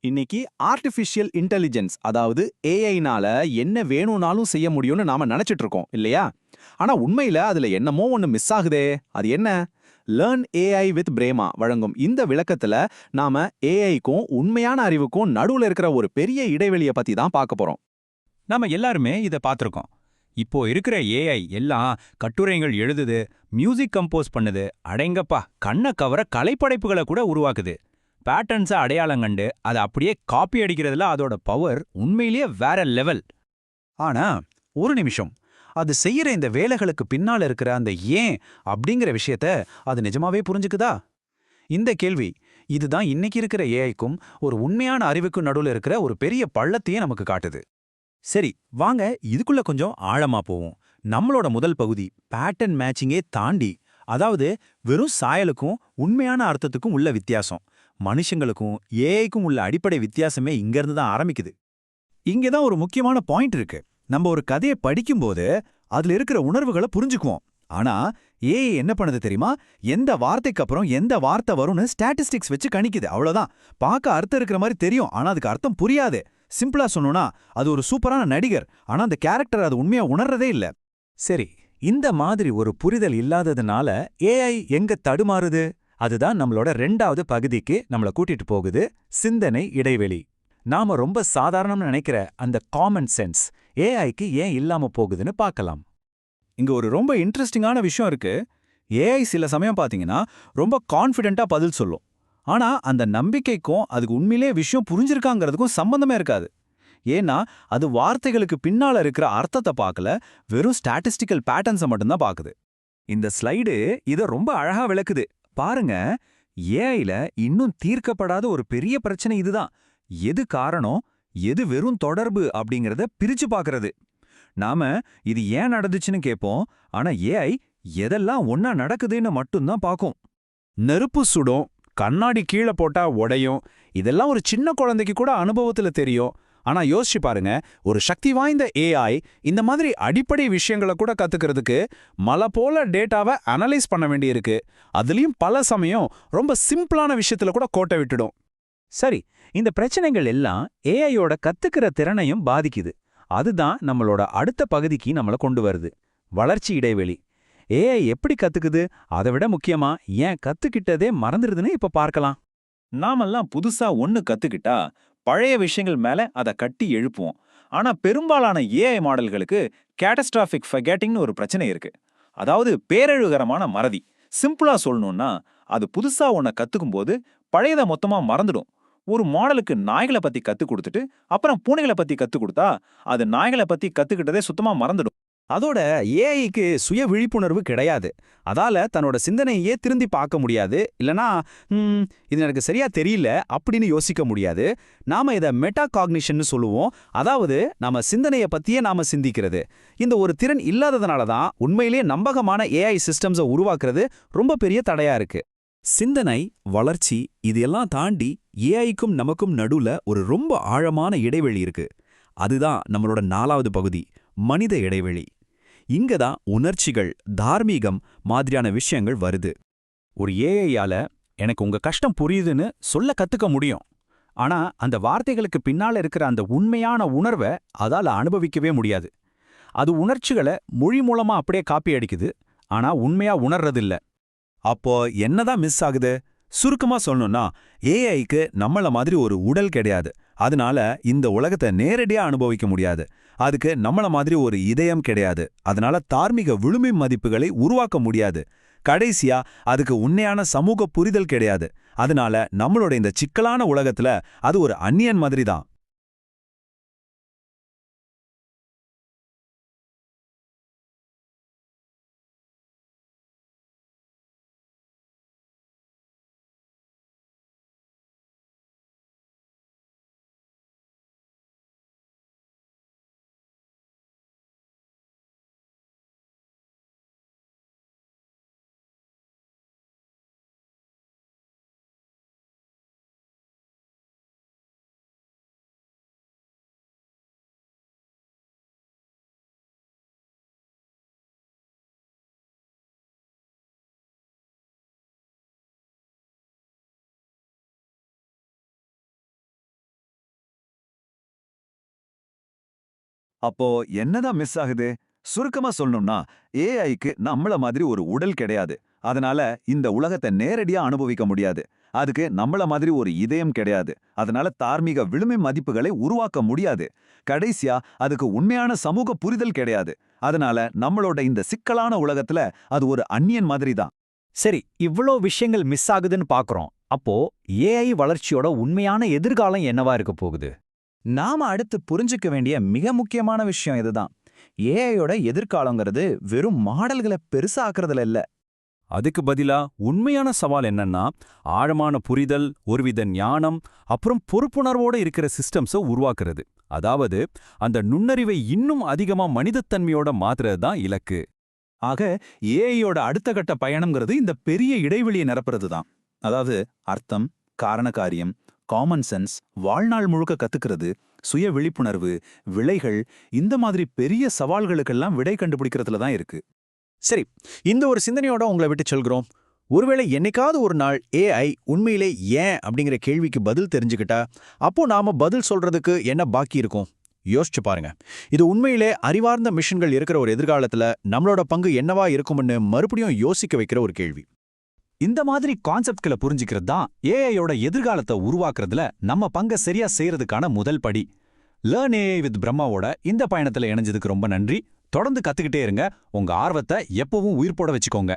இன்னைக்கு artificial intelligence அதாவது ஏஐனால என்ன வேணும்னாலும் செய்ய முடியும்னு நாம நினைச்சிட்டு இருக்கோம் இல்லையா? ஆனா உண்மையில அதுல என்னமோ ஒன்னு மிஸ் ஆகுதே. அது என்ன? லேர்ன் ஏஐ வித் பிரேமா வழங்கும் இந்த விளக்கத்துல நாம ஏஐக்கும் உண்மையான அறிவுக்கும் நடுவுல இருக்கிற ஒரு பெரிய இடைவெளிய பத்தி தான் பார்க்க போறோம். நாம எல்லாருமே இத பார்த்திருக்கோம். இப்போ இருக்கிற ஏஐ எல்லாம் கட்டுரைகள் எழுதுது, மியூசிக் கம்போஸ் பண்ணுது, அடேங்கப்பா கண்ண கவர கலைப்படைப்புகளை கூட உருவாக்குது. பேட்டர்ன்ஸை அடையாளம் கண்டு அதை அப்படியே காப்பி அடிக்கிறதுல அதோட பவர் உண்மையிலேயே வேற லெவல். ஆனா ஒரு நிமிஷம், அது செய்யற இந்த வேலைகளுக்கு பின்னால இருக்கிற அந்த ஏன் அப்படிங்கிற விஷயத்த அது நிஜமாவே புரிஞ்சுக்குதா? இந்த கேள்வி இதுதான் இன்னைக்கு இருக்கிற ஏஐக்கும் ஒரு உண்மையான அறிவுக்கும் நடுவுல இருக்கிற ஒரு பெரிய பள்ளத்தையே நமக்கு காட்டுது. சரி, வாங்க இதுக்குள்ள கொஞ்சம் ஆழமா போவோம். நம்மளோட முதல் பகுதி பேட்டர்ன் மேட்சிங்கே தாண்டி, அதாவது வெறும் சாயலுக்கும் உண்மையான அர்த்தத்துக்கும் உள்ள வித்தியாசம், மனுஷங்களுக்கும் ஏஐக்கும் உள்ள அடிப்படை வித்தியாசமே இங்கிருந்து தான் ஆரம்பிக்குது. இங்கே தான் ஒரு முக்கியமான பாயிண்ட் இருக்கு. நம்ம ஒரு கதையை படிக்கும்போது அதுல இருக்கிற உணர்வுகளை புரிஞ்சுக்குவோம். ஆனா ஏஐ என்ன பண்ணுது தெரியுமா? எந்த வார்த்தைக்கு அப்புறம் எந்த வார்த்தை வரும்னு ஸ்டாட்டிஸ்டிக்ஸ் வச்சு கணிக்குது, அவ்வளவுதான். பார்க்க அர்த்தம் இருக்கிற மாதிரி தெரியும், ஆனா அதுக்கு அர்த்தம் புரியாது. சிம்பிளா சொன்னோம்னா, அது ஒரு சூப்பரான நடிகர், ஆனா அந்த கேரக்டர் அது உண்மையா உணர்றதே இல்ல. சரி, இந்த மாதிரி ஒரு புரிதல் இல்லாததுனால ஏஐ எங்க தடுமாறுது? அதுதான் நம்மளோட 2வது பகுதிக்கு நம்மள கூட்டிட்டு போகுது, சிந்தனை இடைவெளி. நாம ரொம்ப சாதாரணம்னு நினைக்கிற அந்த காமன் சென்ஸ் ஏஐக்கு ஏன் இல்லாம போகுதுன்னு பார்க்கலாம். இங்க ஒரு ரொம்ப இன்ட்ரெஸ்டிங்கான விஷயம் இருக்கு. ஏஐ சில சமயம் பாத்தீங்கன்னா ரொம்ப கான்ஃபிடென்ட்டா பதில் சொல்லும். ஆனா அந்த நம்பிக்கைக்கும் அதுக்கு உண்மையிலே விஷயம் புரிஞ்சிருக்காங்கிறதுக்கும் சம்பந்தமே இருக்காது. ஏன்னா அது வார்த்தைகளுக்கு பின்னால இருக்கிற அர்த்தத்தை பார்க்கல, வெறும் ஸ்டாட்டிஸ்டிக்கல் பேட்டர்ன்ஸை மட்டும்தான் பார்க்குது. இந்த ஸ்லைடு இத ரொம்ப அழகா விளக்குது. பாருங்க, ஏஐல இன்னும் தீர்க்கப்படாத ஒரு பெரிய பிரச்சனை இதுதான். எது காரணம், எது வெறும் தொடர்பு அப்படிங்கறத பிரிச்சு பார்க்கறது. நாம இது ஏன் நடந்துச்சுன்னு கேட்போம், ஆனா ஏஐ எதெல்லாம் ஒன்னா நடக்குதுன்னு மட்டும்தான் பார்க்கும். நெருப்பு சுடும், கண்ணாடி கீழே போட்டா உடையும், இதெல்லாம் ஒரு சின்ன குழந்தைக்கு கூட அனுபவத்துல தெரியும். ஆனா யோசிச்சு பாருங்க, ஒரு சக்தி வாய்ந்த ஏஐ இந்த மாதிரி அடிப்படை விஷயங்களை கூட கத்துக்கிறதுக்கு மலை போல டேட்டாவை அனலைஸ் பண்ண வேண்டியிருக்கு. அதுலயும் பல சமயம் ரொம்ப சிம்பிளான விஷயத்துல கூட கோட்டை விட்டுடும். சரி, இந்த பிரச்சனைகள் எல்லாம் ஏஐயோட கத்துக்கிற திறனையும் பாதிக்குது. அதுதான் நம்மளோட அடுத்த பகுதிக்கு நம்மள கொண்டு வருது, வளர்ச்சி இடைவெளி. ஏஐ எப்படி கத்துக்குது, அதை விட முக்கியமா ஏன் கத்துக்கிட்டதே மறந்துடுதுன்னு இப்ப பார்க்கலாம். நாமெல்லாம் புதுசா ஒன்னு கத்துக்கிட்டா பழைய விஷயங்கள் மேல அதை கட்டி எழுப்புவோம். ஆனா பெரும்பாலான ஏஐ மாடல்களுக்கு கேட்டஸ்ட்ராஃபிக் ஃபர்கெட்டிங்னு ஒரு பிரச்சனை இருக்கு. அதாவது பேரழிவுகரமான மறதி. சிம்பிளா சொல்லணும்னா, அது புதுசா ஒன்ன கத்துக்கும் போது பழையத மொத்தமா மறந்துடும். ஒரு மாடலுக்கு நாய்களை பத்தி கத்து கொடுத்துட்டு அப்புறம் பூனைகளை பத்தி கத்து கொடுத்தா அது நாய்களை பத்தி கத்துக்கிட்டதே சுத்தமா மறந்துடும். அதோட ஏஐக்கு சுய விழிப்புணர்வு கிடையாது. அதால தன்னோட சிந்தனையே திருந்தி பார்க்க முடியாது. இல்லனா இது எனக்கு சரியா தெரியல அப்படின்னு யோசிக்க முடியாது. நாம இத மெட்டா காக்னிஷன்னு சொல்லுவோம். அதாவது நாம சிந்தனைய பத்தியே நாம சிந்திக்கிறது. இந்த ஒரு திறன் இல்லாததுனால தான் உண்மையிலேயே நம்பகமான ஏஐ சிஸ்டம்ஸை உருவாக்குறது ரொம்ப பெரிய தடையா இருக்கு. சிந்தனை, வளர்ச்சி இதெல்லாம் தாண்டி ஏஐக்கும் நமக்கும் நடுவுல ஒரு ரொம்ப ஆழமான இடைவெளி இருக்கு. அதுதான் நம்மளோட 4வது பகுதி, மனித இடைவெளி. இங்கதான் உணர்ச்சிகள், தார்மீகம் மாதிரியான விஷயங்கள் வருது. ஒரு ஏஐயால எனக்கு உங்க கஷ்டம் புரியுதுன்னு சொல்ல கத்துக்க முடியும். ஆனா அந்த வார்த்தைகளுக்கு பின்னால இருக்கிற அந்த உண்மையான உணர்வை அதால அனுபவிக்கவே முடியாது. அது உணர்ச்சிகளை மொழி மூலமா அப்படியே காப்பி அடிக்குது, ஆனா உண்மையா உணர்றதில்ல. அப்போ என்னதான் மிஸ் ஆகுது? சுருக்கமா சொல்லணும்னா, ஏஐக்கு நம்மள மாதிரி ஒரு உடல் கிடையாது. அதனால இந்த உலகத்தை நேரடியா அனுபவிக்க முடியாது. அதுக்கு நம்மள மாதிரி ஒரு இதயம் கிடையாது. அதனால தார்மீக விழுமை மதிப்புகளை உருவாக்க முடியாது. கடைசியா அதுக்கு உண்மையான சமூக புரிதல் கிடையாது. அதனால நம்மளோட இந்த சிக்கலான உலகத்துல அது ஒரு அந்நியன் மாதிரி தான். அப்போ என்னதான் மிஸ் ஆகுது? சுருக்கமா சொல்லணும்னா, ஏஐக்கு நம்மள மாதிரி ஒரு உடல் கிடையாது. அதனால இந்த உலகத்தை நேரடியா அனுபவிக்க முடியாது. அதுக்கு நம்மள மாதிரி ஒரு இதயம் கிடையாது. அதனால தார்மீக விழுமை மதிப்புகளை உருவாக்க முடியாது. கடைசியா அதுக்கு உண்மையான சமூக புரிதல் கிடையாது. அதனால நம்மளோட இந்த சிக்கலான உலகத்துல அது ஒரு அந்நியன் மாதிரி தான். சரி, இவ்ளோ விஷயங்கள் மிஸ் ஆகுதுன்னு பாக்குறோம். அப்போ ஏஐ வளர்ச்சியோட உண்மையான எதிர்காலம் என்னவா இருக்க போகுது? நாம அடுத்து புரிஞ்சுக்க வேண்டிய மிக முக்கியமான விஷயம் இதுதான். ஏஐயோட எதிர்காலங்கிறது வெறும் மாடல்களை பெருசா ஆக்குறதுல இல்ல. அதுக்கு பதிலா உண்மையான சவால் என்னன்னா, ஆழமான புரிதல், ஒருவித ஞானம், அப்புறம் பொறுப்புணர்வோட இருக்கிற சிஸ்டம்ஸை உருவாக்குறது. அதாவது அந்த நுண்ணறிவை இன்னும் அதிகமா மனிதத்தன்மையோட மாத்துறது தான் இலக்கு. ஆக ஏஐயோட அடுத்த கட்ட பயணம்ங்கிறது இந்த பெரிய இடைவெளியை நிரப்புறது தான். அதாவது அர்த்தம், காரண காரியம், காமன் சென்ஸ், வாழ்நாள் முழுக்க கத்துக்கிறது, சுய விழிப்புணர்வு, விளைகள், இந்த மாதிரி பெரிய சவால்களுக்கெல்லாம் விடை கண்டுபிடிக்கிறதுல தான் இருக்கு. சரி, இந்த ஒரு சிந்தனையோட உங்களை விட்டு சொல்கிறோம். ஒருவேளை என்னைக்காவது ஒரு நாள் ஏஐ உண்மையிலே ஏன் அப்படிங்கிற கேள்விக்கு பதில் தெரிஞ்சுக்கிட்டா, அப்போ நாம பதில் சொல்றதுக்கு என்ன பாக்கி இருக்கும்? யோசிச்சு பாருங்க. இது உண்மையிலே அறிவார்ந்த மிஷன்கள் இருக்கிற ஒரு எதிர்காலத்துல நம்மளோட பங்கு என்னவா இருக்கும்னு மறுபடியும் யோசிக்க வைக்கிற ஒரு கேள்வி. இந்த மாதிரி கான்செப்ட்களை புரிஞ்சுக்கிறது தான் ஏஐயோட எதிர்காலத்தை உருவாக்குறதுல நம்ம பங்கை சரியா செய்யறதுக்கான முதல் படி. லேர்ன் ஏஐ வித் பிரம்மாவோட இந்த பயணத்துல இணைஞ்சதுக்கு ரொம்ப நன்றி. தொடர்ந்து கத்துக்கிட்டே இருங்க. உங்க ஆர்வத்தை எப்பவும் உயிர்ப்போட வச்சுக்கோங்க.